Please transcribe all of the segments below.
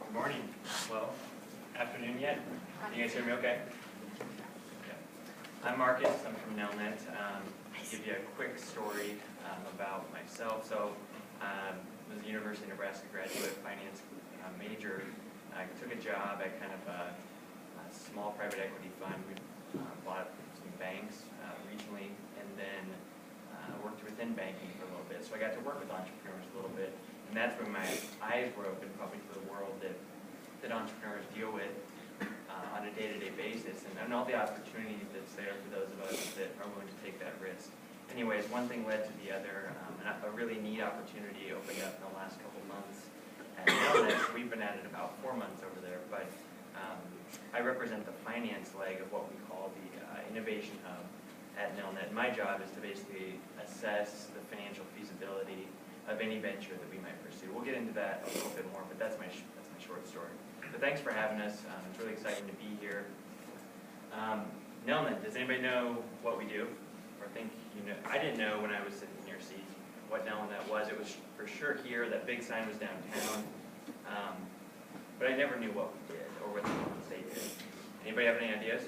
Good morning. Well, afternoon yet? Can you guys hear me okay? Yeah. I'm Marcus. I'm from Nelnet. I'll give you a quick story about myself. So, I was a University of Nebraska graduate, finance major. I took a job at kind of a small private equity fund. We bought some banks regionally, and then worked within banking for a little bit. So I got to work with entrepreneurs a little bit. And that's when my eyes were open probably to the world that entrepreneurs deal with on a day-to-day basis, and all the opportunity that's there for those of us that are willing to take that risk. Anyways, one thing led to the other, and a really neat opportunity opened up in the last couple months at Nelnet. We've been at it about 4 months over there, but I represent the finance leg of what we call the Innovation Hub at Nelnet. My job is to basically assess the financial feasibility of any venture that we might pursue. We'll get into that a little bit more, but that's my short story. But thanks for having us. It's really exciting to be here. Nelnet, does anybody know what we do? Or think you know? I didn't know when I was sitting in your seat what Nelnet was. It was for sure here. That big sign was downtown. But I never knew what we did or what the loans they did. Anybody have any ideas?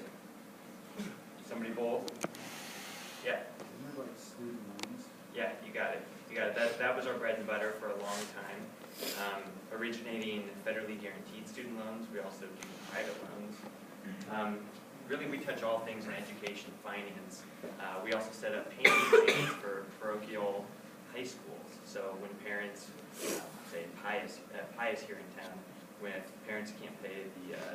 Somebody bold? Yeah. Isn't it like student loans? Yeah, you got it. You got it. That was our bread and butter for a long time. Originating federally guaranteed student loans. We also do private loans. Really, we touch all things in education, finance. We also set up payment plans for parochial high schools. So when parents, say Pius here in town, when parents can't pay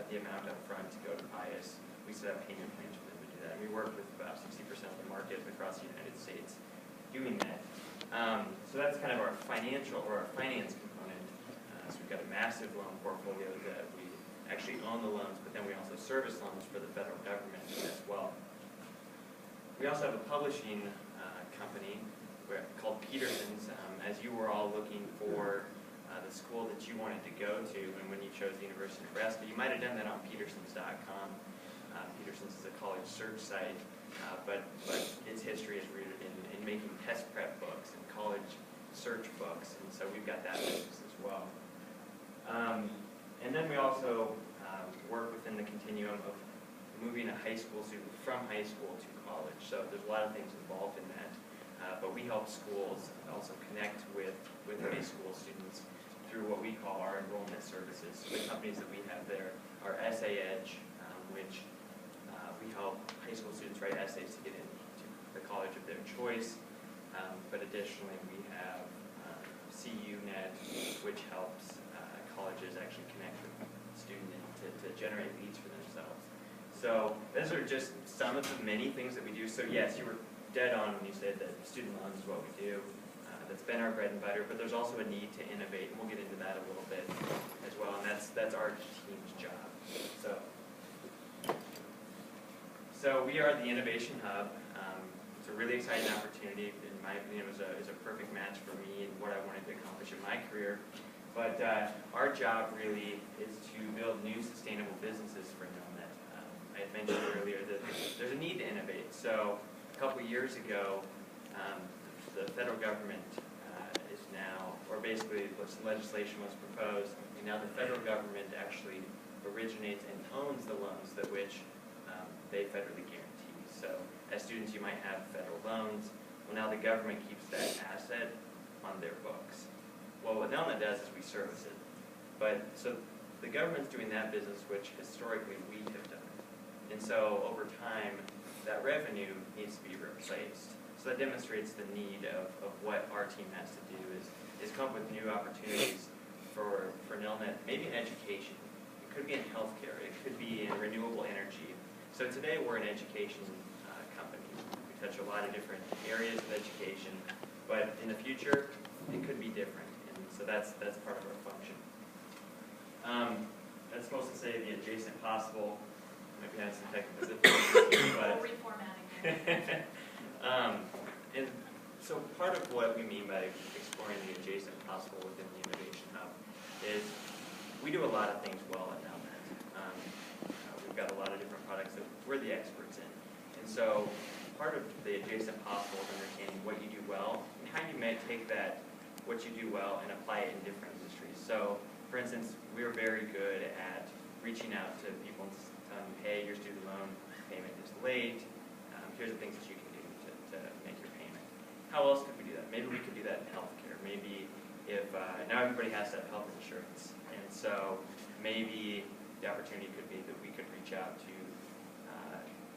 the amount up front to go to Pius, we set up payment plans for them to do that. And we work with about 60% of the market across the United States doing that. So that's kind of our financial or our finance component. So we've got a massive loan portfolio that we actually own the loans, but then we also service loans for the federal government as well. We also have a publishing company called Peterson's. As you were all looking for the school that you wanted to go to, and when you chose the University of Nebraska, you might have done that on Petersons.com. Peterson's is a college search site, but its history is rooted in making test prep books and college search books, and so we've got that business as well. And then we also work within the continuum of moving a high school student from high school to college. So there's a lot of things involved in that, but we help schools also connect with high school students through what we call our enrollment services. So the companies that we have there are SA Edge, which we help high school students write essays to get into the college of their choice. But additionally, we have Net, which helps colleges actually connect with students to generate leads for themselves. So those are just some of the many things that we do. So yes, you were dead on when you said that student loans is what we do. That's been our bread and butter, but there's also a need to innovate, and we'll get into that a little bit as well, and that's our team's job. So we are the Innovation Hub. It's a really exciting opportunity. In my opinion, it was a perfect match for me and what I wanted to accomplish in my career. But our job really is to build new sustainable businesses for Nelnet. I had mentioned earlier that there's a need to innovate. So a couple of years ago, the federal government is now, or basically some legislation was proposed, and now the federal government actually originates and owns the loans that which they federally guarantee. So as students, you might have federal loans. Well, now the government keeps that asset on their books. Well, what Nelnet does is we service it. But so the government's doing that business, which historically we have done. And so over time, that revenue needs to be replaced. So that demonstrates the need of what our team has to do is come up with new opportunities for Nelnet, maybe in education. It could be in healthcare. It could be in renewable energy. So today we're an education company. We touch a lot of different areas of education, but in the future, it could be different. And so that's part of our function. That's supposed to say the adjacent possible. Might be having some technical difficulties, but reformatting. And so part of what we mean by exploring the adjacent possible within the Innovation Hub is we do a lot of things well at Nelnet. We've got a lot of different products that we're the experts in. And so part of the adjacent possible is understanding what you do well and how you may take that, what you do well, and apply it in different industries. So, for for instance, we're very good at reaching out to people and telling them, hey, your student loan payment is late. Here's the things that you can do to make your payment. How else could we do that? Maybe we could do that in healthcare. Maybe if now everybody has to have health insurance, and so maybe the opportunity could be that we could reach out to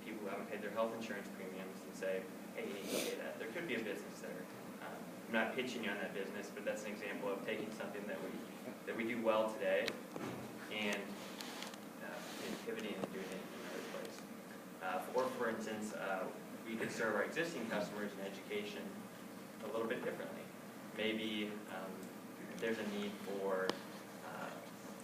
people who haven't paid their health insurance premiums and say, hey, you need to pay that. There could be a business there. I'm not pitching you on that business, but that's an example of taking something that we do well today and pivoting and doing it in another place. For instance, we could serve our existing customers in education a little bit differently. Maybe there's a need for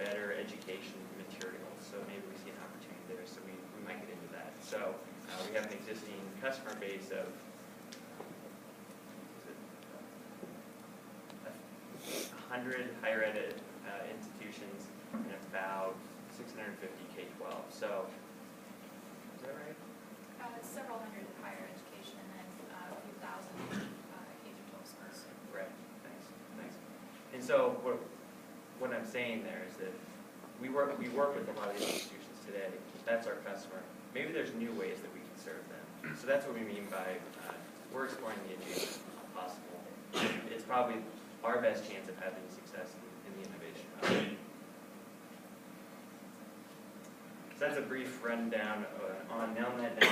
better education materials, so maybe we see an opportunity there, so we might get into that. So we have an existing customer base of 100 higher ed institutions and about 650 K-12. So, is that right? Several hundred in higher education and then a few thousand K-12 schools. Right. Thanks. And so what I'm saying there is that we work with a lot of these institutions today. That's our customer. Maybe there's new ways that we can serve them. So that's what we mean by we're exploring the adjacent possible. It's probably our best chance of having success in the innovation hub. So that's a brief rundown on Nelnet. Now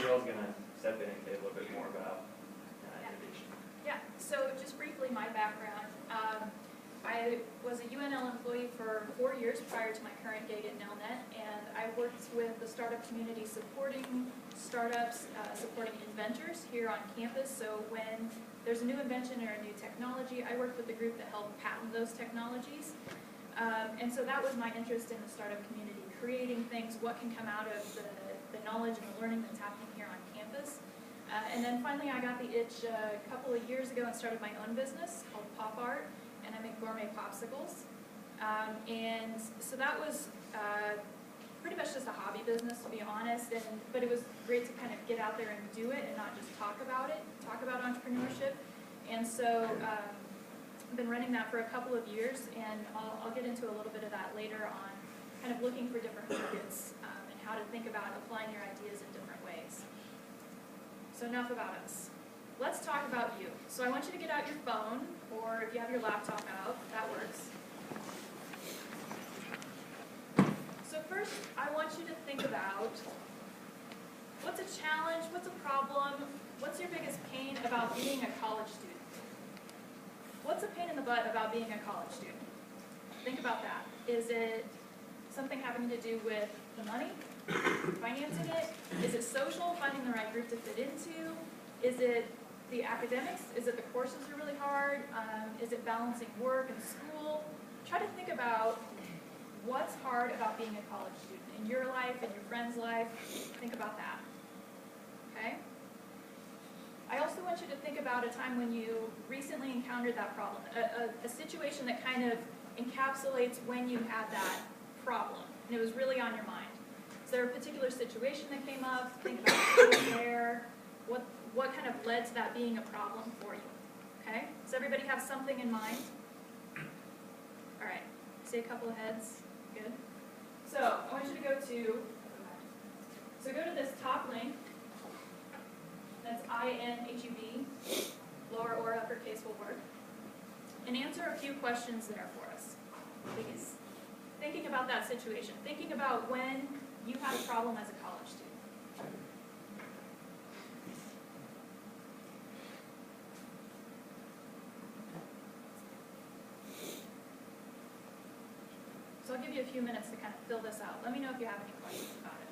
Cheryl's going to step in and say a little bit more about innovation. Yeah, so just briefly my background. I was a UNL employee for 4 years prior to my current gig at Nelnet, and I worked with the startup community supporting startups, supporting inventors here on campus. So when there's a new invention or a new technology, I worked with the group that helped patent those technologies. And so that was my interest in the startup community, creating things, what can come out of the knowledge and the learning that's happening here on campus. And then finally I got the itch a couple of years ago and started my own business called Pop Art, and I make gourmet popsicles. And so that was pretty much just a hobby business, to be honest, but it was great to kind of get out there and do it and not just talk about entrepreneurship. And so I've been running that for a couple of years, and I'll get into a little bit of that later on, kind of looking for different markets and how to think about applying your ideas in different ways. So enough about us. Let's talk about you. So I want you to get out your phone, or if you have your laptop out, that works. So first, I want you to think about what's a challenge, what's a problem, what's your biggest pain about being a college student? What's a pain in the butt about being a college student? Think about that. Is it something having to do with the money, financing it? Is it social, finding the right group to fit into? Is it the academics? Is it the courses are really hard? Is it balancing work and school? Try to think about what's hard about being a college student in your life, in your friend's life. Think about that. Okay? I also want you to think about a time when you recently encountered that problem, a situation that kind of encapsulates when you had that problem, and it was really on your mind. Is there a particular situation that came up? Think about who was there, what kind of led to that being a problem for you. Okay? Does everybody have something in mind? All right. See a couple of heads. Good. So I want you to go to this top link. That's INHUB. Lower or uppercase will work. And answer a few questions there for us, please. Thinking about that situation. Thinking about when you had a problem as a college student. So I'll give you a few minutes to kind of fill this out. Let me know if you have any questions about it.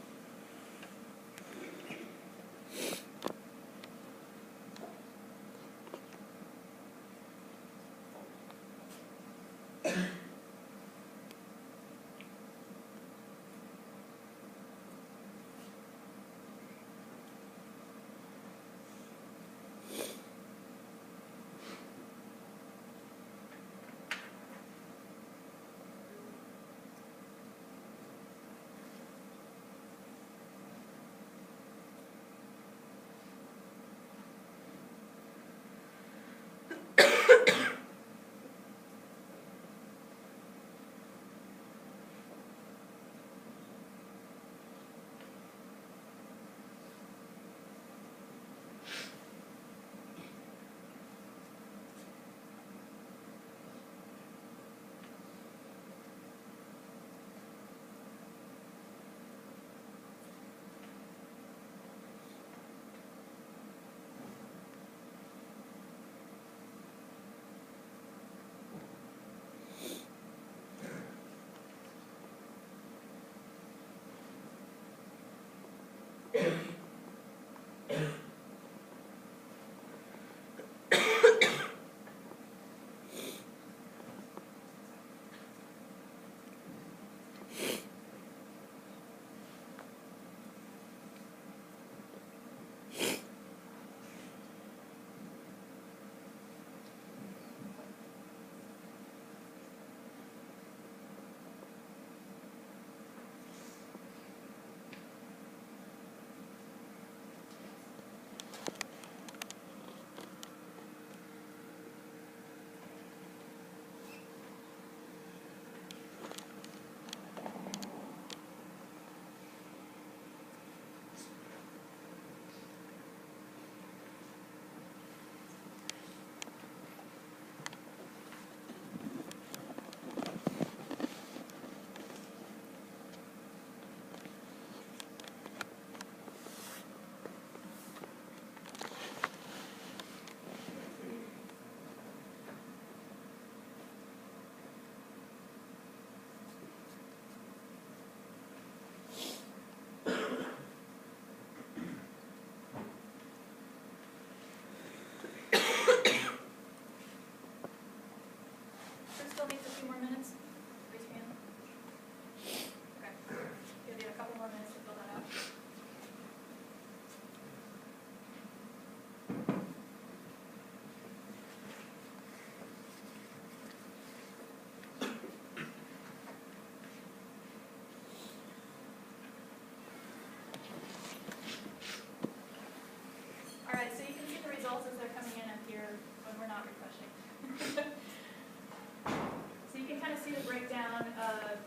of see the breakdown of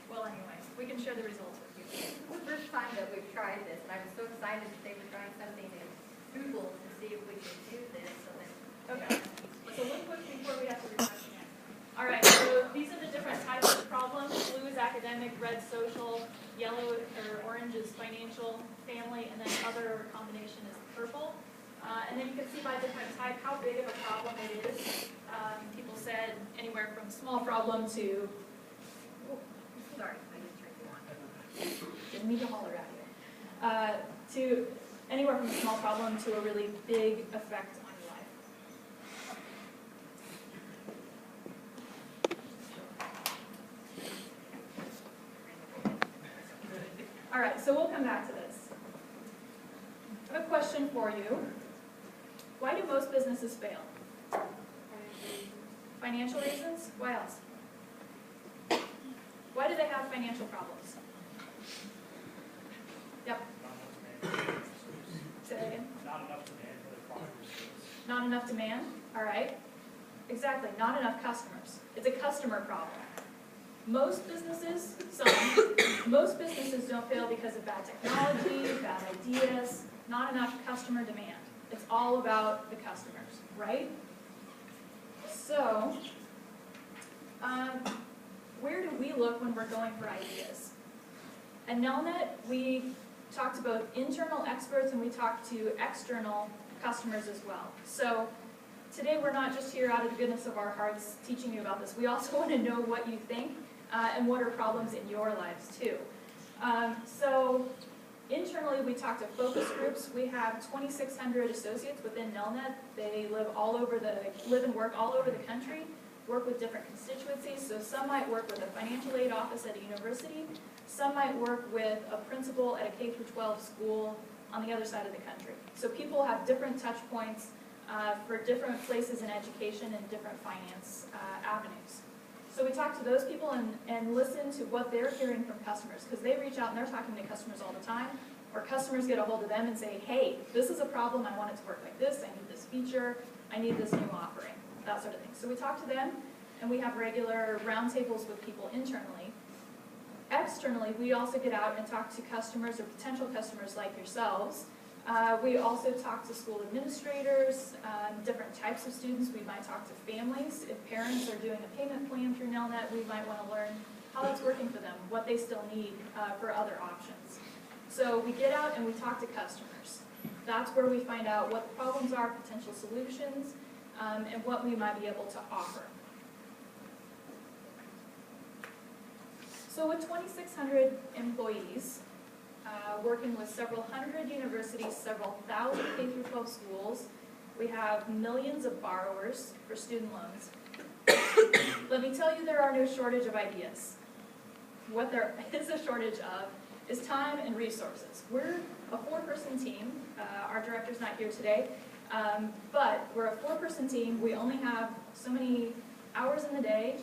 well, anyway, we can share the results with you. This is the first time that we've tried this, and I was so excited that they were trying something in Google to see if we could do this, so that. Okay, so one quick before we have to refresh again. All right, so these are the different types of problems. Blue is academic, red social, yellow or orange is financial, family, and then other combination is purple. And then you can see by different type how big of a problem it is. People said anywhere from small problem to, Sorry, I just turned you on. didn't mean to holler at you, to anywhere from a small problem to a really big effect on your life. All right, so we'll come back to this. I have a question for you. Why do most businesses fail? Financial reasons? Why else? Why do they have financial problems? Yep. Say that again. Not enough demand for the products. Not enough demand? All right. Exactly, not enough customers. It's a customer problem. Most businesses, most businesses don't fail because of bad technology, bad ideas, not enough customer demand. It's all about the customers, right? So, where do we look when we're going for ideas? At Nelnet, we talk to both internal experts and we talk to external customers as well. So, today we're not just here out of the goodness of our hearts teaching you about this. We also want to know what you think and what are problems in your lives too. So internally we talk to focus groups. We have 2,600 associates within Nelnet. They live and work all over the country, work with different constituencies. So some might work with a financial aid office at a university. Some might work with a principal at a K-12 school on the other side of the country. So people have different touch points for different places in education and different finance avenues. So we talk to those people and listen to what they're hearing from customers, because they reach out and they're talking to customers all the time, or customers get a hold of them and say, hey, this is a problem, I want it to work like this, I need this feature, I need this new offering, that sort of thing. So we talk to them, and we have regular roundtables with people internally. Externally, we also get out and talk to customers or potential customers like yourselves. We also talk to school administrators, different types of students. We might talk to families. If parents are doing a payment plan through Nelnet, we might want to learn how that's working for them, what they still need for other options. So we get out and we talk to customers. That's where we find out what the problems are, potential solutions, and what we might be able to offer. So with 2,600 employees, working with several hundred universities, several thousand K-12 schools, we have millions of borrowers for student loans. Let me tell you, there are no shortage of ideas. What there is a shortage of is time and resources. We're a 4-person team. Our director's not here today, but we're a 4-person team. We only have so many hours in the day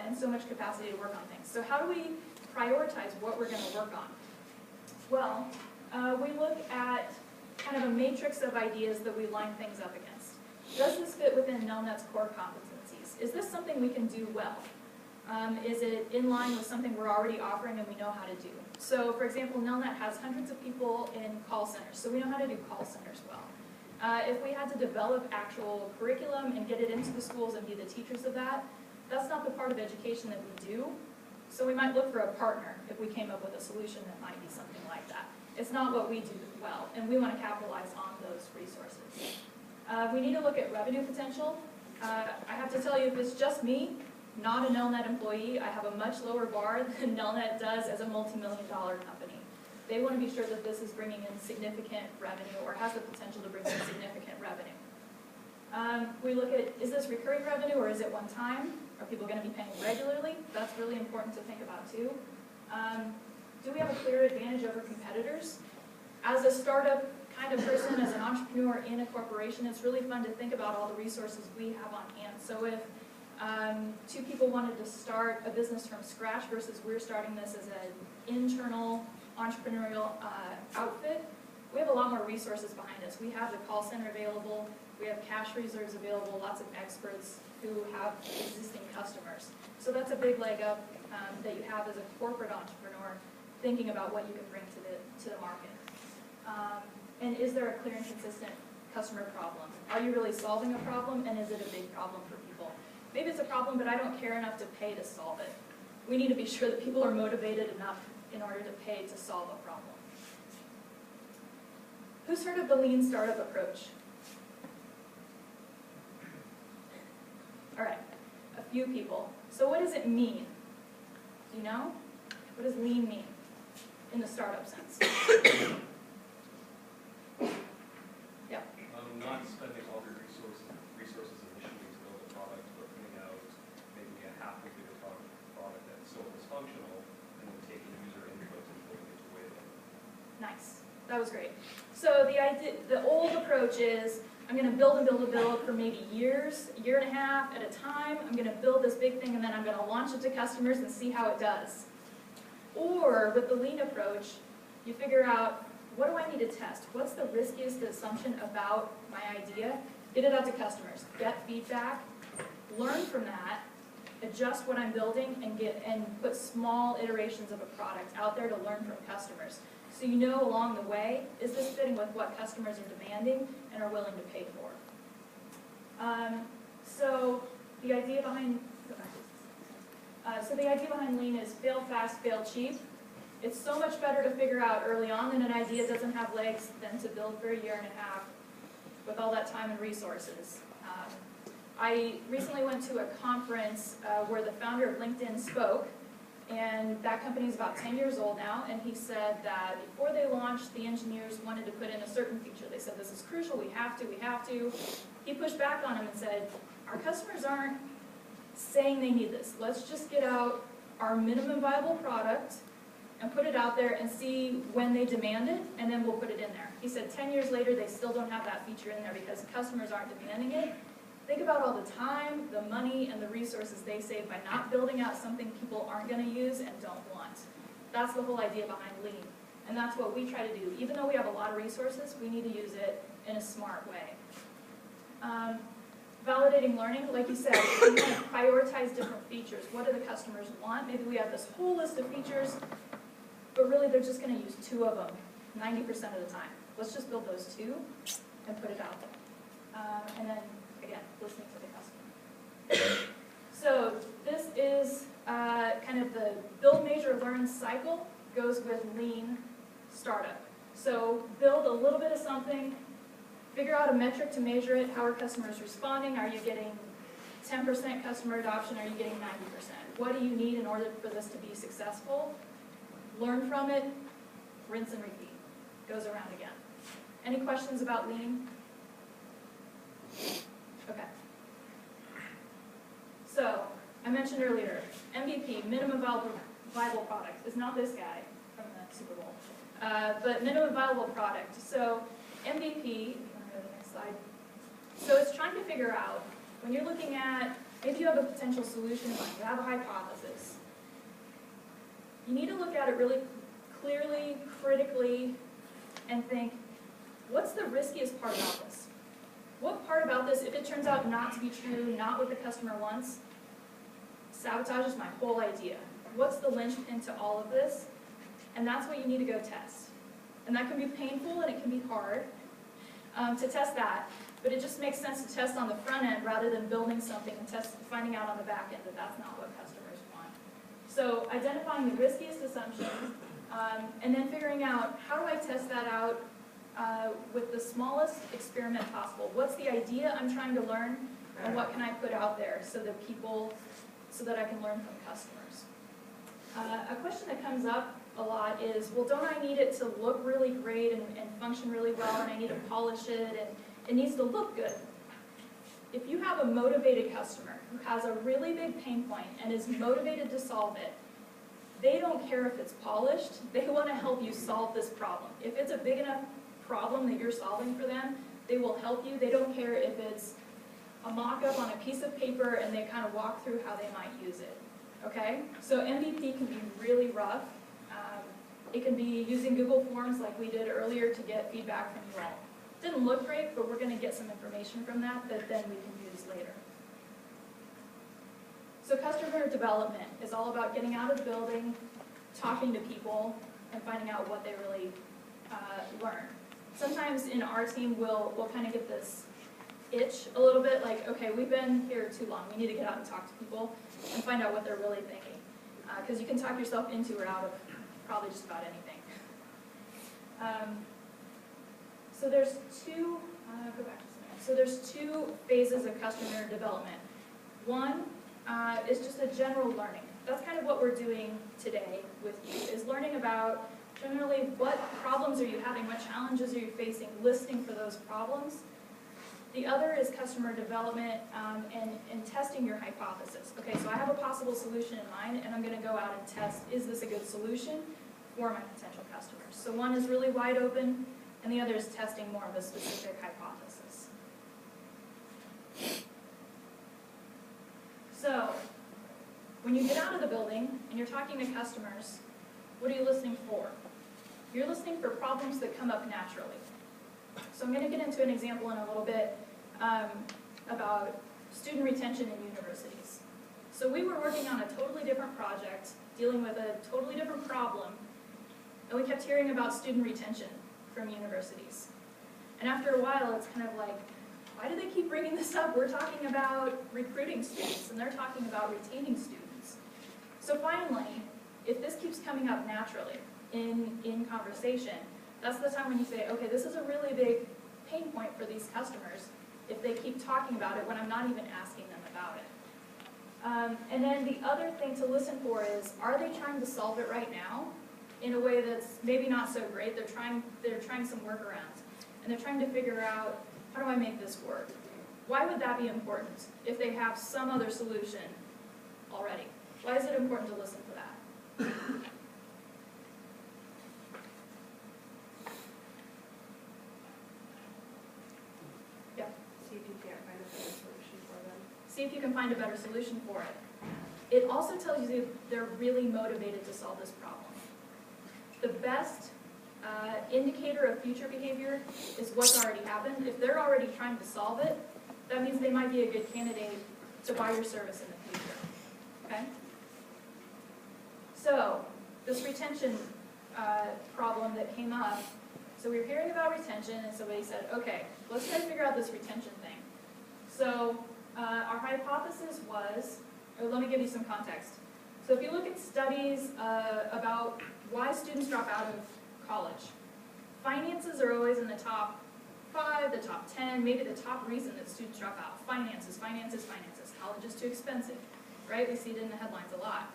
and so much capacity to work on things. So how do we prioritize what we're going to work on? Well, we look at kind of a matrix of ideas that we line things up against. Does this fit within Nelnet's core competencies? Is this something we can do well? Is it in line with something we're already offering and we know how to do? So, for example, Nelnet has hundreds of people in call centers, so we know how to do call centers well. If we had to develop actual curriculum and get it into the schools and be the teachers of that, that's not the part of education that we do. So we might look for a partner if we came up with a solution that might be something like that. It's not what we do well, and we want to capitalize on those resources. We need to look at revenue potential. I have to tell you, if it's just me, not a Nelnet employee, I have a much lower bar than Nelnet does as a multi-million-dollar company. They want to be sure that this is bringing in significant revenue or has the potential to bring in significant revenue. We look at, is this recurring revenue or is it one time? Are people going to be paying regularly? That's really important to think about too. Do we have a clear advantage over competitors? As a startup kind of person, as an entrepreneur in a corporation, it's really fun to think about all the resources we have on hand. So if 2 people wanted to start a business from scratch versus we're starting this as an internal entrepreneurial outfit, a lot more resources behind us. We have the call center available, we have cash reserves available, lots of experts who have existing customers. So that's a big leg up that you have as a corporate entrepreneur, thinking about what you can bring to the market. And is there a clear and consistent customer problem? Are you really solving a problem, and is it a big problem for people? Maybe it's a problem, but I don't care enough to pay to solve it. We need to be sure that people are motivated enough in order to pay to solve a problem. Who's heard of the lean startup approach? All right, a few people. So what does it mean? Do you know? What does lean mean in the startup sense? Yeah. Not spending all your resources initially to build a product, but putting out maybe a halfway through the product that still is functional, and then taking user input and building it away. Nice. That was great. So the old approach is, I'm going to build and build and build for maybe years, a year and a half at a time. I'm going to build this big thing, and then I'm going to launch it to customers and see how it does. Or with the lean approach, you figure out, what do I need to test? What's the riskiest assumption about my idea? Get it out to customers, get feedback, learn from that, adjust what I'm building, and put small iterations of a product out there to learn from customers. So you know along the way, is this fitting with what customers are demanding and are willing to pay for? So the idea behind lean is fail fast, fail cheap. It's so much better to figure out early on that an idea doesn't have legs than to build for a year and a half with all that time and resources. I recently went to a conference where the founder of LinkedIn spoke, and that company is about 10 years old now, and he said that before they launched, the engineers wanted to put in a certain feature. They said, this is crucial, we have to. He pushed back on him and said, our customers aren't saying they need this. Let's just get out our minimum viable product and put it out there and see when they demand it, and then we'll put it in there. He said 10 years later, they still don't have that feature in there because customers aren't demanding it. Think about all the time, the money, and the resources they save by not building out something people aren't going to use and don't want. That's the whole idea behind lean. And that's what we try to do. Even though we have a lot of resources, we need to use it in a smart way. Validating learning, like you said, we want to prioritize different features. What do the customers want? Maybe we have this whole list of features, but really they're just going to use 2 of them 90% of the time. Let's just build those 2 and put it out there. And then, again, listening to the customer. So this is kind of the build, measure, learn cycle goes with lean startup. So build a little bit of something, figure out a metric to measure it. How are customers responding? Are you getting 10% customer adoption? Are you getting 90%? What do you need in order for this to be successful? Learn from it, rinse and repeat. Goes around again. Any questions about lean? Okay. So, I mentioned earlier, MVP, minimum viable product, is not this guy from the Super Bowl, but minimum viable product. So, MVP, if you want to go to the next slide. So it's trying to figure out, when you're looking at, if you have a potential solution, you have a hypothesis, you need to look at it really clearly, critically, and think, what's the riskiest part about this? What part about this, if it turns out not to be true, not what the customer wants, sabotages my whole idea? What's the linchpin to all of this? And that's what you need to go test. And that can be painful and it can be hard to test that, but it just makes sense to test on the front end rather than building something and finding out on the back end that that's not what customers want. So identifying the riskiest assumptions, and then figuring out, how do I test that out with the smallest experiment possible? What's the idea I'm trying to learn, and what can I put out there so that I can learn from customers? A question that comes up a lot is, well, don't I need it to look really great and function really well, and I need to polish it, and it needs to look good? If you have a motivated customer who has a really big pain point and is motivated to solve it, they don't care if it's polished. They want to help you solve this problem. If it's a big enough problem that you're solving for them, they will help you. They don't care if it's a mock-up on a piece of paper and they kind of walk through how they might use it. Okay? So MVP can be really rough. It can be using Google Forms like we did earlier to get feedback from you all. Didn't look great, but we're going to get some information from that then we can use later. So customer development is all about getting out of the building, talking to people, and finding out what they really learn. Sometimes in our team, we'll kind of get this itch a little bit, like, okay, we've been here too long. We need to get out and talk to people and find out what they're really thinking. Because you can talk yourself into or out of probably just about anything. So there's two, go back to something. So there's two phases of customer development. One is just a general learning. That's kind of what we're doing today with you, is learning about generally what problems are you having, what challenges are you facing, listening for those problems. The other is customer development and testing your hypothesis. Okay, so I have a possible solution in mind, and I'm going to go out and test, is this a good solution for my potential customers? So one is really wide open, and the other is testing more of a specific hypothesis. So when you get out of the building and you're talking to customers, what are you listening for? You're listening for problems that come up naturally. So I'm going to get into an example in a little bit about student retention in universities. So we were working on a totally different project, dealing with a totally different problem, and we kept hearing about student retention from universities. And after a while, it's kind of like, why do they keep bringing this up? We're talking about recruiting students, and they're talking about retaining students. So finally, if this keeps coming up naturally in conversation, that's the time when you say, okay, this is a really big pain point for these customers if they keep talking about it when I'm not even asking them about it. And then the other thing to listen for is, are they trying to solve it right now in a way that's maybe not so great? They're trying some workarounds, and they're trying to figure out, how do I make this work? Why would that be important if they have some other solution already? Why is it important to listen for that? Yeah. See if you can't find a better solution for them. See if you can find a better solution for it. It also tells you they're really motivated to solve this problem. The best indicator of future behavior is what's already happened. If they're already trying to solve it, that means they might be a good candidate to buy your service in the future. Okay? So, this retention problem that came up, so we were hearing about retention, and somebody said, okay, let's try to figure out this retention thing. So, our hypothesis was, let me give you some context. So if you look at studies about why students drop out of college, finances are always in the top 5, the top 10, maybe the top reason that students drop out. Finances, finances, finances. College is too expensive, right? We see it in the headlines a lot.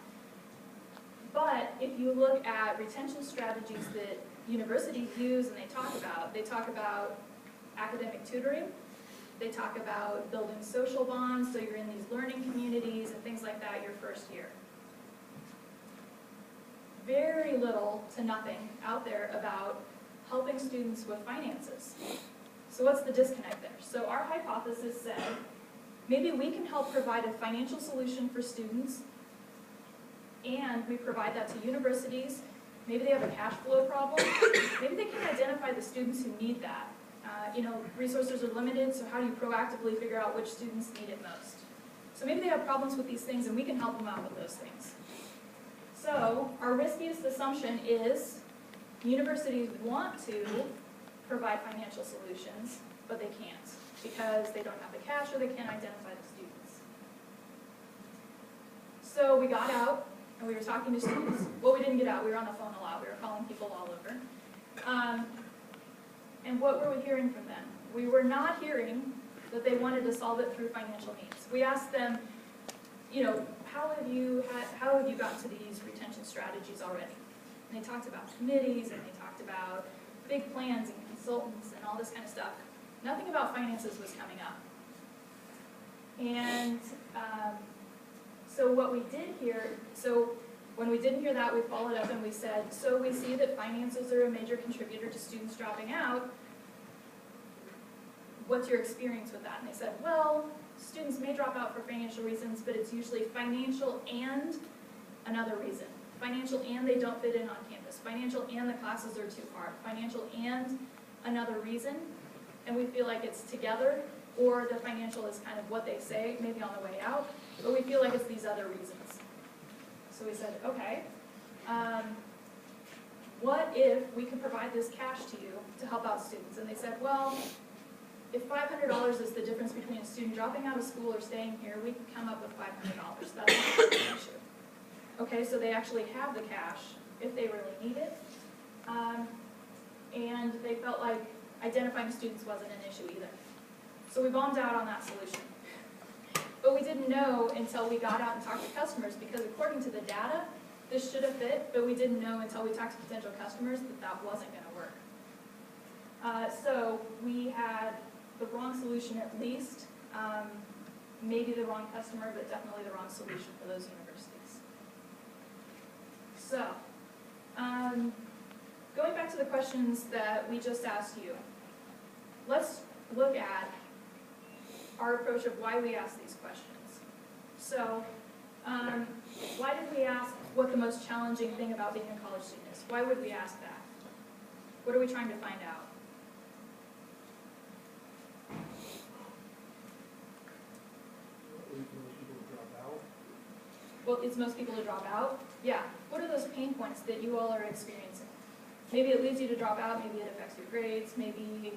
But if you look at retention strategies that universities use and they talk about academic tutoring, they talk about building social bonds, so you're in these learning communities and things like that your first year. Very little to nothing out there about helping students with finances. So what's the disconnect there? So our hypothesis said, maybe we can help provide a financial solution for students, and we provide that to universities. Maybe they have a cash flow problem. Maybe they can identify the students who need that. Resources are limited, so how do you proactively figure out which students need it most? So maybe they have problems with these things, and we can help them out with those things. So our riskiest assumption is universities want to provide financial solutions, but they can't because they don't have the cash or they can't identify the students. So we got out and we were talking to students. Well, we didn't get out. We were on the phone a lot. We were calling people all over. And what were we hearing from them? We were not hearing that they wanted to solve it through financial means. We asked them, how have you gotten to these retention strategies already? And they talked about committees, and they talked about big plans and consultants and all this kind of stuff. Nothing about finances was coming up. And so what we did here, so when we didn't hear that, we followed up and we said, so we see that finances are a major contributor to students dropping out. What's your experience with that? And they said, well, students may drop out for financial reasons, but it's usually financial and another reason. Financial and they don't fit in on campus. campus. Financial and the classes are too hard. Financial and another reason, and we feel like it's together, or the financial is kind of what they say, maybe on the way out, but we feel like it's these other reasons. So we said, okay, what if we could provide this cash to you to help out students? And they said, well, if $500 is the difference between a student dropping out of school or staying here, we can come up with $500. That's not an issue. Okay, so they actually have the cash if they really need it. And they felt like identifying students wasn't an issue either. So we bombed out on that solution. But we didn't know until we got out and talked to customers, because according to the data, this should have fit, but we didn't know until we talked to potential customers that that wasn't going to work. So we had the wrong solution at least, maybe the wrong customer, but definitely the wrong solution for those universities. So, going back to the questions that we just asked you, let's look at our approach of why we ask these questions. So, why did we ask what the most challenging thing about being a college student is? Why would we ask that? What are we trying to find out? Well, it's most people to drop out. Yeah. What are those pain points that you all are experiencing? Maybe it leads you to drop out, maybe it affects your grades, maybe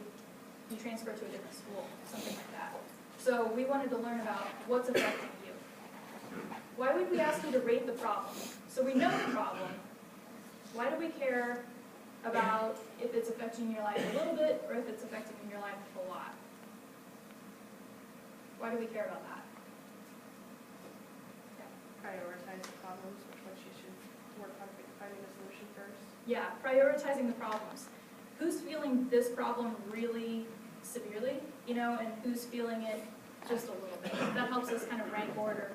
you transfer to a different school, something like that. So we wanted to learn about what's affecting you. Why would we ask you to rate the problem? So we know the problem. Why do we care about if it's affecting your life a little bit or if it's affecting your life a lot? Why do we care about that? Prioritize the problems, which ones you should work on finding a solution first. Yeah, prioritizing the problems. Who's feeling this problem really severely, you know, and who's feeling it just a little bit? That helps us kind of rank order.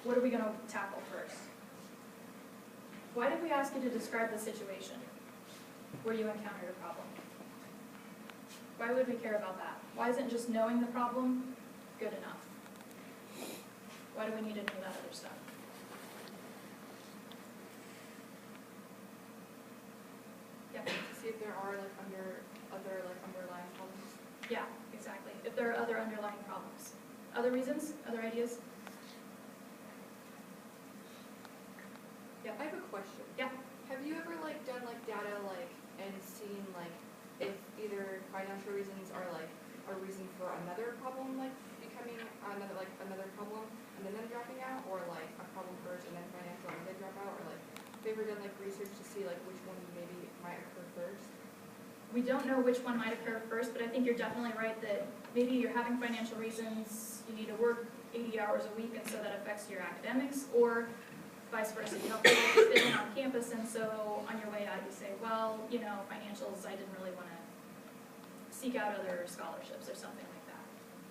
What are we going to tackle first? Why did we ask you to describe the situation where you encountered a problem? Why would we care about that? Why isn't just knowing the problem good enough? Why do we need to know that other stuff? Yeah. To see if there are like other underlying problems. Yeah, exactly. If there are other underlying problems. Other reasons? Other ideas? Yeah. I have a question. Yeah. Have you ever like done like data like and seen like if either financial reasons are like a reason for another problem like becoming another problem and then them dropping out, or like a problem first and then financial and then drop out, or like have you ever done like research to see like which one maybe might occur first? We don't know which one might occur first, but I think you're definitely right that maybe you're having financial reasons, you need to work 80 hours a week and so that affects your academics, or vice versa, you don't feel like you fit in on campus and so on your way out you say, well, you know, financials, I didn't really want to seek out other scholarships or something like that.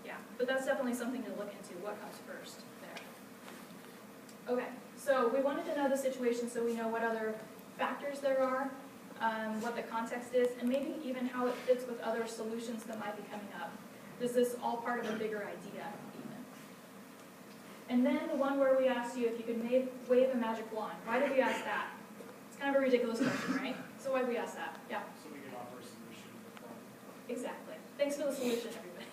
Yeah, but that's definitely something to look into, what comes first there. Okay, so we wanted to know the situation so we know what other factors there are, what the context is, and maybe even how it fits with other solutions that might be coming up. Is this all part of a bigger idea even? And then the one where we asked you if you could wave a magic wand. Why did we ask that? It's kind of a ridiculous question, right? So why did we ask that? Yeah. So we can offer a solution to the problem. Exactly. Thanks for the solution, everybody.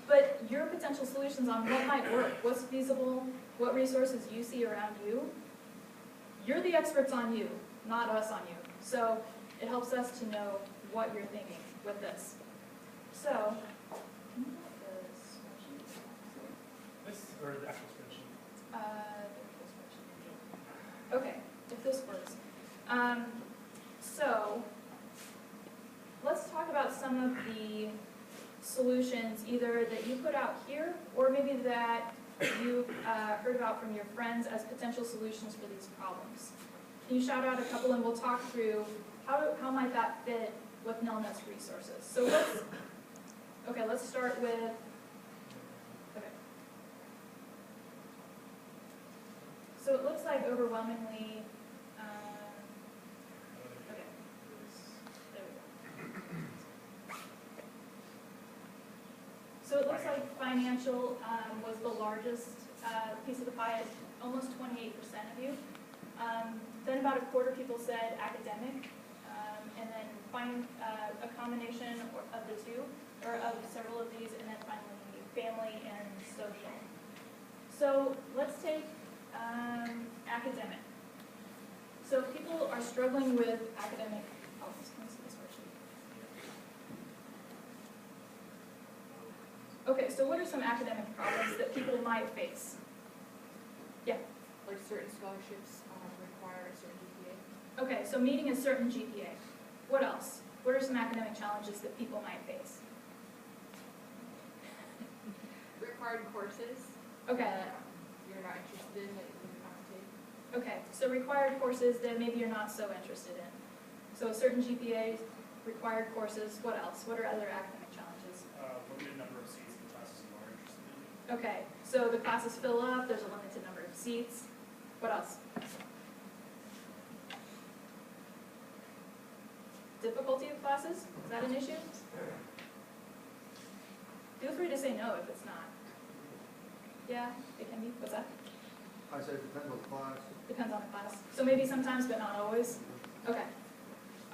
But your potential solutions on what might work, what's feasible, what resources you see around you, you're the experts on you, not us on you. So it helps us to know what you're thinking with this. So, This, or the actual spreadsheet? Okay, if this works. So, let's talk about some of the solutions either that you put out here or maybe that you heard about from your friends as potential solutions for these problems. Can you shout out a couple and we'll talk through how might that fit with Nelnet's resources. So let's start with, okay. So it looks like overwhelmingly, okay, there we go. So it looks like financial was the largest piece of the pie at almost 28% of you. Then about a quarter people said academic, and then find a combination of the two, or of several of these, and then finally family and social. So let's take academic. So if people are struggling with academic, oh, let me see this worksheet. Okay, so what are some academic problems that people might face? Yeah. Like certain scholarships require a certain GPA. Okay, so meeting a certain GPA. What else? What are some academic challenges that people might face? Required courses Okay, that you're not interested in that you have to take. okay, so required courses that maybe you're not so interested in. So a certain GPA, required courses, what else? What are other academic challenges? Limited number of seats in classes you are interested in. Okay, so the classes fill up, there's a limited number of seats. What else? Difficulty of classes, is that an issue? Feel free to say no if it's not. Yeah, it can be, what's that? I said it depends on the class. Depends on the class. So maybe sometimes, but not always? Okay.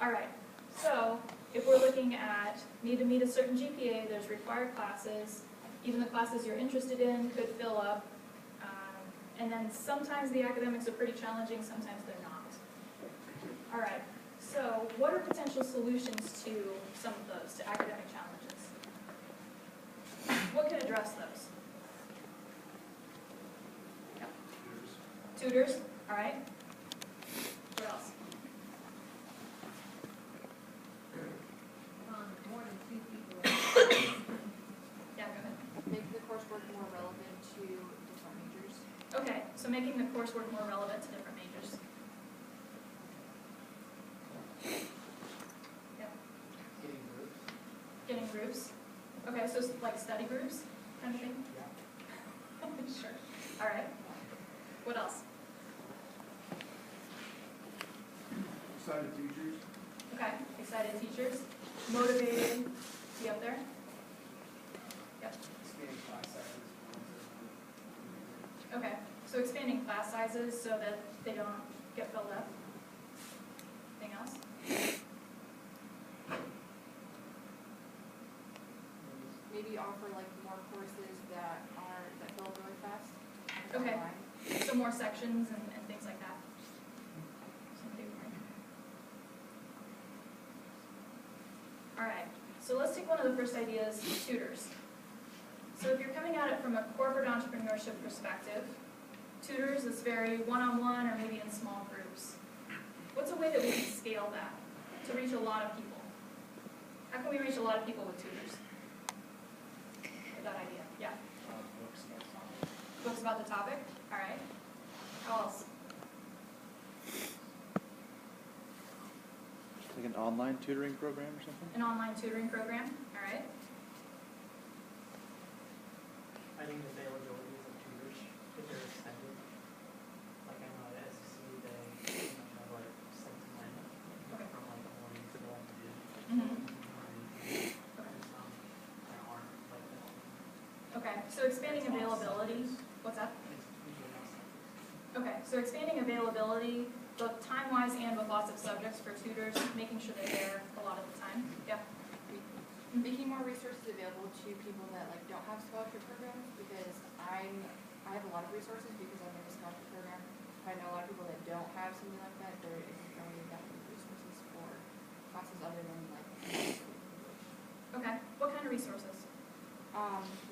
All right. So if we're looking at need to meet a certain GPA, there's required classes. Even the classes you're interested in could fill up. And then sometimes the academics are pretty challenging, sometimes they're not. All right. So what are potential solutions to some of those, to academic challenges? What can address those? Tutors, all right. What else? More than two people. Yeah, go ahead. Make the coursework more relevant to different majors. Okay, so making the coursework more relevant to different majors. Yep. Getting groups. Getting groups. Okay, so like study groups kind of thing? Sure. All right. What else? Excited teachers. Okay, excited teachers, motivated, be up there? Yep. Expanding class sizes. Okay, so expanding class sizes so that they don't get filled up. Anything else? Maybe offer like more courses that fill up really fast. Okay. Online. So more sections and things like that. Somebody more. All right, so let's take one of the first ideas, tutors. So if you're coming at it from a corporate entrepreneurship perspective, tutors is very one-on-one or maybe in small groups. What's a way that we can scale that to reach a lot of people? How can we reach a lot of people with tutors? With that idea, yeah. Books about topic. Books about the topic, all right. How else? Like an online tutoring program or something? An online tutoring program, all right. I think the availability of tutors, if they're extended, like I know at SEC, they pretty much have like 7 to 9 from like the morning to the afternoon. Mhm. There aren't like that. Okay, so expanding availability, what's that? It's usually not subjects. Okay, so expanding availability, both time-wise and with lots of subjects for tutors, making sure they're there a lot of the time. Yeah. Making more resources available to people that like don't have scholarship programs, because I have a lot of resources because I'm in a scholarship program. I know a lot of people that don't have something like that. There isn't really that many resources for classes other than like English. Okay, what kind of resources?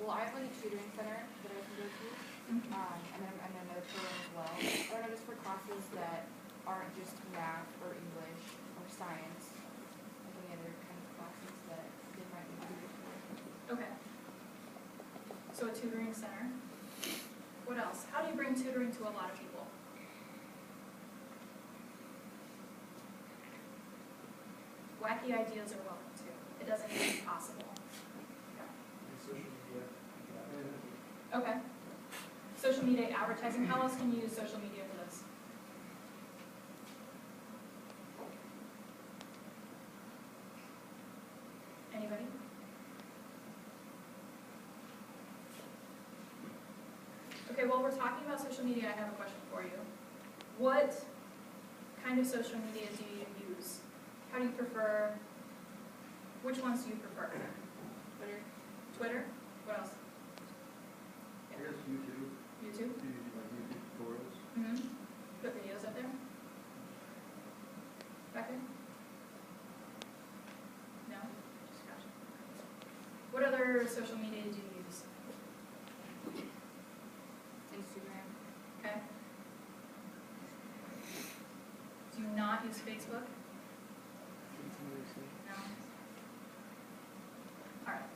Well, I have like a tutoring center that I can go to, and then I'm in another program as well. I don't know, just for classes that aren't just math or English or science, like any other kind of classes that they might need tutors for. Okay. So a tutoring center. What else? How do you bring tutoring to a lot of people? Wacky ideas are welcome too. It doesn't need to be possible. Social media. Okay. Social media advertising, how else can you use social media for this? Anybody? Okay, while we're talking about social media, I have a question for you. What kind of social media do you use? How do you prefer, which ones do you prefer? Twitter. Twitter? What else? I guess YouTube, YouTube? do you do like YouTube tutorials? Mm-hmm. Put videos up there? Back there? No? Just gotcha. What other social media do you use? Instagram. Okay. Do you not use Facebook? No? Alright.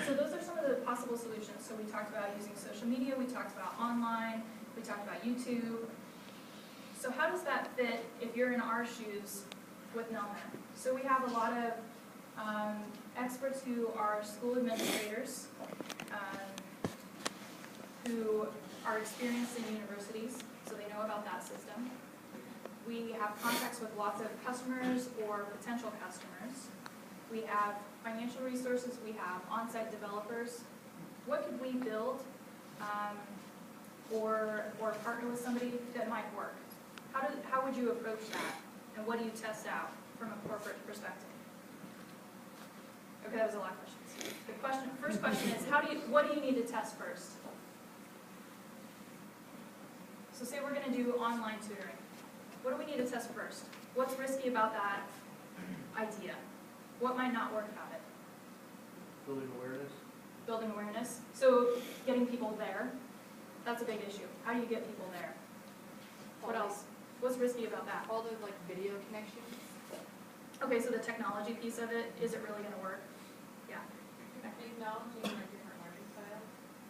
So those are some of the possible solutions. So we talked about using social media, we talked about online, we talked about YouTube. So how does that fit if you're in our shoes with Nelnet? So we have a lot of experts who are school administrators, who are experienced in universities, so they know about that system. We have contacts with lots of customers or potential customers. We have financial resources, we have on-site developers. What could we build or partner with somebody that might work? How would you approach that? And what do you test out from a corporate perspective? Okay, that was a lot of questions. The first question is, what do you need to test first? So say we're going to do online tutoring. What do we need to test first? What's risky about that idea? What might not work about it? Building awareness? Building awareness. So getting people there, that's a big issue. How do you get people there? What else? What's risky about that? All the like video connections. Okay, so the technology piece of it, is it really going to work? Yeah. Acknowledging like different learning styles.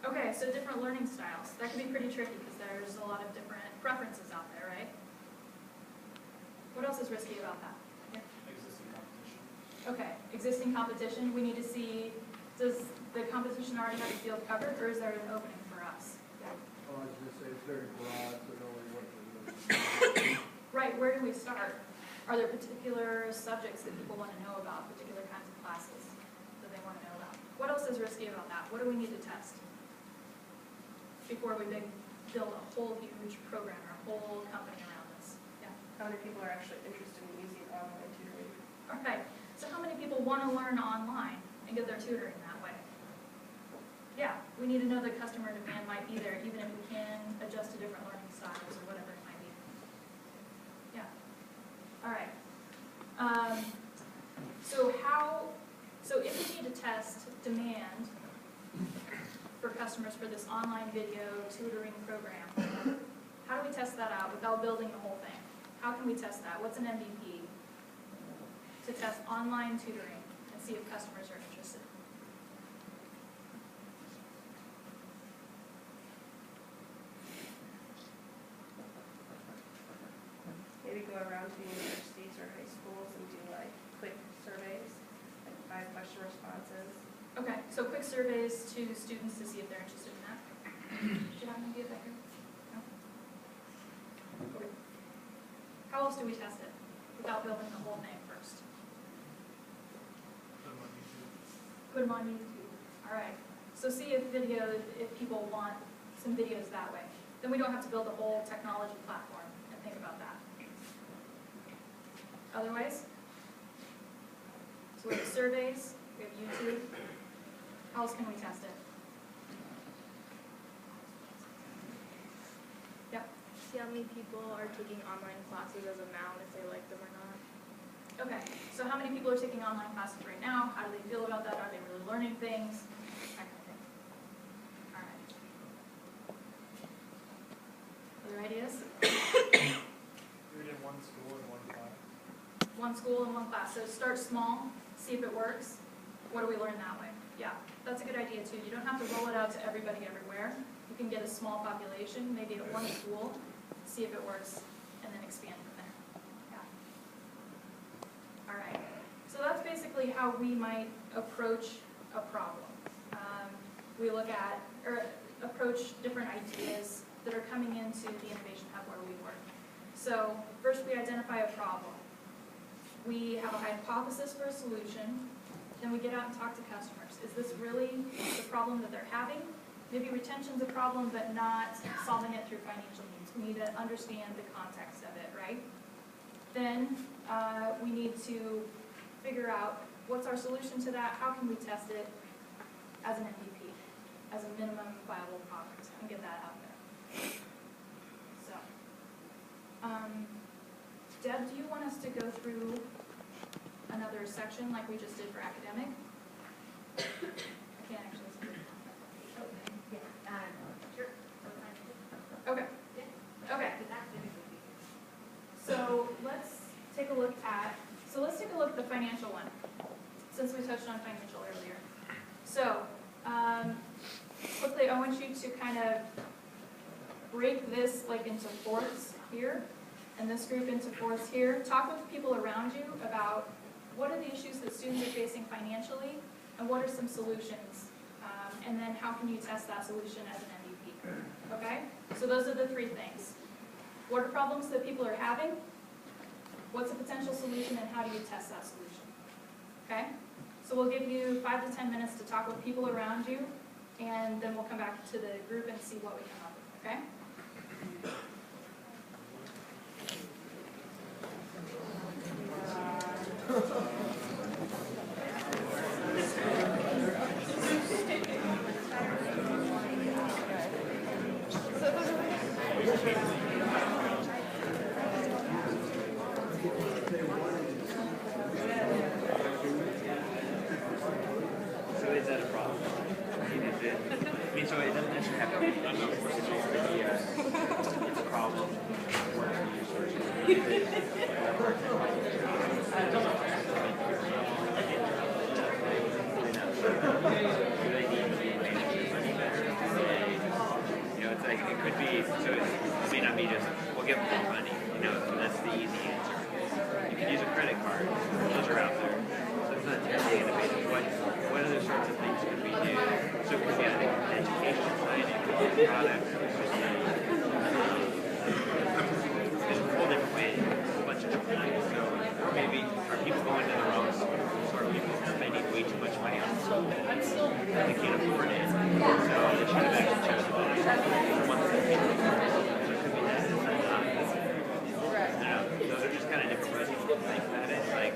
Okay, so different learning styles. That can be pretty tricky because there's a lot of different preferences out there, right? What else is risky about that? Yeah. Existing competition. Okay, existing competition, we need to see, does the competition already have the field covered, or is there an opening for us? Oh, I was gonna say, it's very broad, so knowing what to Right, where do we start? Are there particular subjects that people want to know about, particular kinds of classes that they want to know about? What else is risky about that? What do we need to test before we build a whole huge program or a whole company around this? Yeah. How many people are actually interested in using online tutoring? All right, so how many people want to learn online and get their tutoring that way? Yeah, we need to know the customer demand might be there, even if we can adjust to different learning styles or whatever it might be. Yeah. All right. So if we need to test demand for customers for this online video tutoring program, how do we test that out without building the whole thing? How can we test that? What's an MVP to test online tutoring and see if customers are interested? Maybe go around to universities or high schools and do like quick surveys, like 5-question responses. Okay, so quick surveys to students to see if they're interested in that. Do you have an idea back here? No? Okay. How else do we test it without building the whole thing first? Put them on YouTube. All right. So see if people want some videos that way. Then we don't have to build a whole technology platform and think about that. Otherwise, so we have surveys, we have YouTube. How else can we test it? Yep. See how many people are taking online classes as of now, and if they like them or not. Okay, so how many people are taking online classes right now? How do they feel about that? Are they really learning things? That kind of thing. All right. Other ideas? We did one school and one class. One school and one class. So start small, see if it works. What do we learn that way? Yeah, that's a good idea too. You don't have to roll it out to everybody everywhere. You can get a small population, maybe at one school, see if it works, and then expand from there. Yeah. All right. So that's basically how we might approach a problem. We look at, or approach different ideas that are coming into the Innovation Hub where we work. So first we identify a problem. We have a hypothesis for a solution. Then we get out and talk to customers. Is this really the problem that they're having? maybe retention's a problem, but not solving it through financial means. We need to understand the context of it, right? Then we need to figure out what's our solution to that, how can we test it as an MVP, as a minimum viable product, and get that out there. So, Deb, do you want us to go through another section like we just did for academic? I can't actually see it. Sure. Okay. Okay. So let's take a look at the financial one, since we touched on financial earlier. So, quickly, I want you to kind of break this like into fourths here, and this group into fourths here. Talk with people around you about what are the issues that students are facing financially, and what are some solutions, and then how can you test that solution as an MVP, okay? So those are the three things. What are problems that people are having? What's a potential solution, and how do you test that solution, okay? So we'll give you 5 to 10 minutes to talk with people around you, and then we'll come back to the group and see what we come up with, okay? So is that a problem? I mean, so it doesn't necessarily have to be it's a problem. You know, it's like, it could be, so it may not be just, we'll give them more money, you know, that's the easy answer. You can use a credit card, those are out there. So it's not terribly innovative. What other sorts of things could we do? So it could be on the education side, it could be a product, it could be there's a whole different way, a whole bunch of different things. So, or maybe are people going to the wrong sort of people spending way too much money on school? They can't afford it. So they should have actually chosen the ones that can afford it. So it could be that. Those are just kind of different ways people think about it. Like,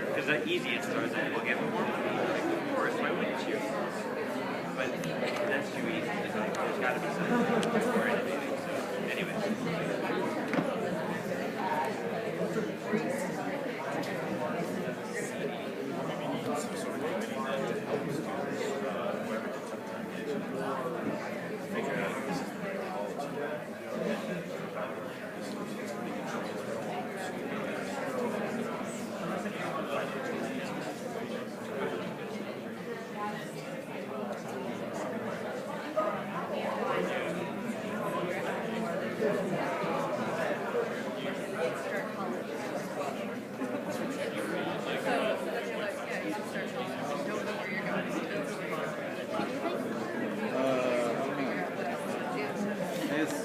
because the easy answer is like, we'll give them more money. Like, of course, why wouldn't you? But that's too easy. It's like, there's got to be something more innovative. So, anyway.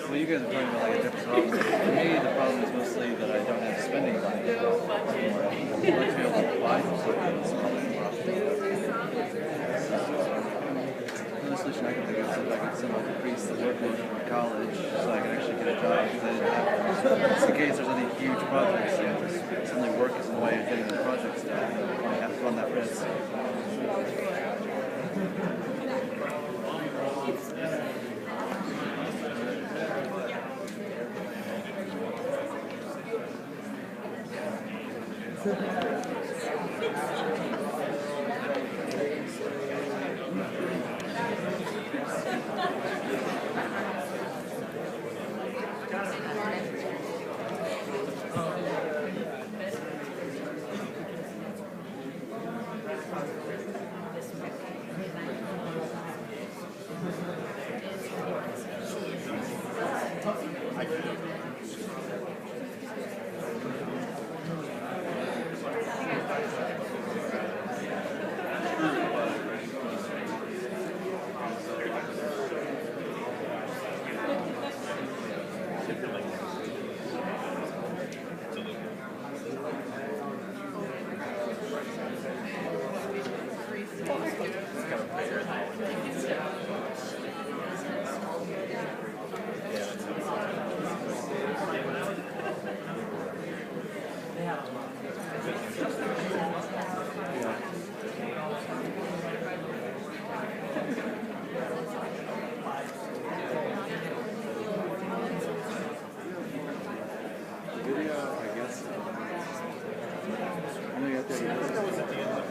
Well, you guys are talking about like a different problem. For me, the problem is mostly that I don't have spending money anymore. I'd like to be able to buy something that's probably more often. Another solution I can think of is if I could somehow decrease the workload from college so I can actually get a job because I didn't have just in case there's any huge projects, you know, just suddenly work is in the way of getting the projects done. I have to run that risk. Video, I guess. I know you got that.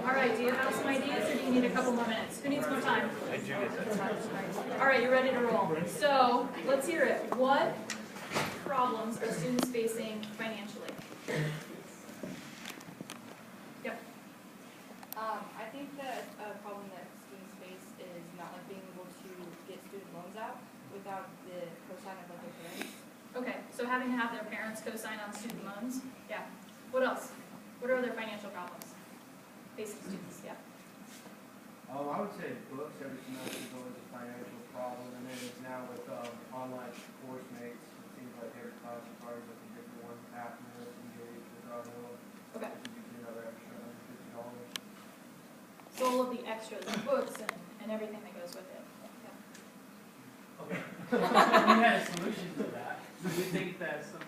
All right, do you have some ideas or do you need a couple more minutes? Who needs more time? I do get that. All right, you're ready to roll. So let's hear it. What problems are students facing financially? Yep. I think that a problem that students face is not like being able to get student loans out without the cosign of like their parents. Okay, so having to have their parents co-sign on student loans? Yeah. What else? What are other financial problems facing students? Yeah. I would say books every semester is always a financial problem, and then it's now with online course mates, it seems like every class requires like a different one, Happiness, Engage, Without Okay. which is another extra $50. So all of the extras, the books and everything that goes with it. Yeah. Okay. We had a solution to that. Do you think that some,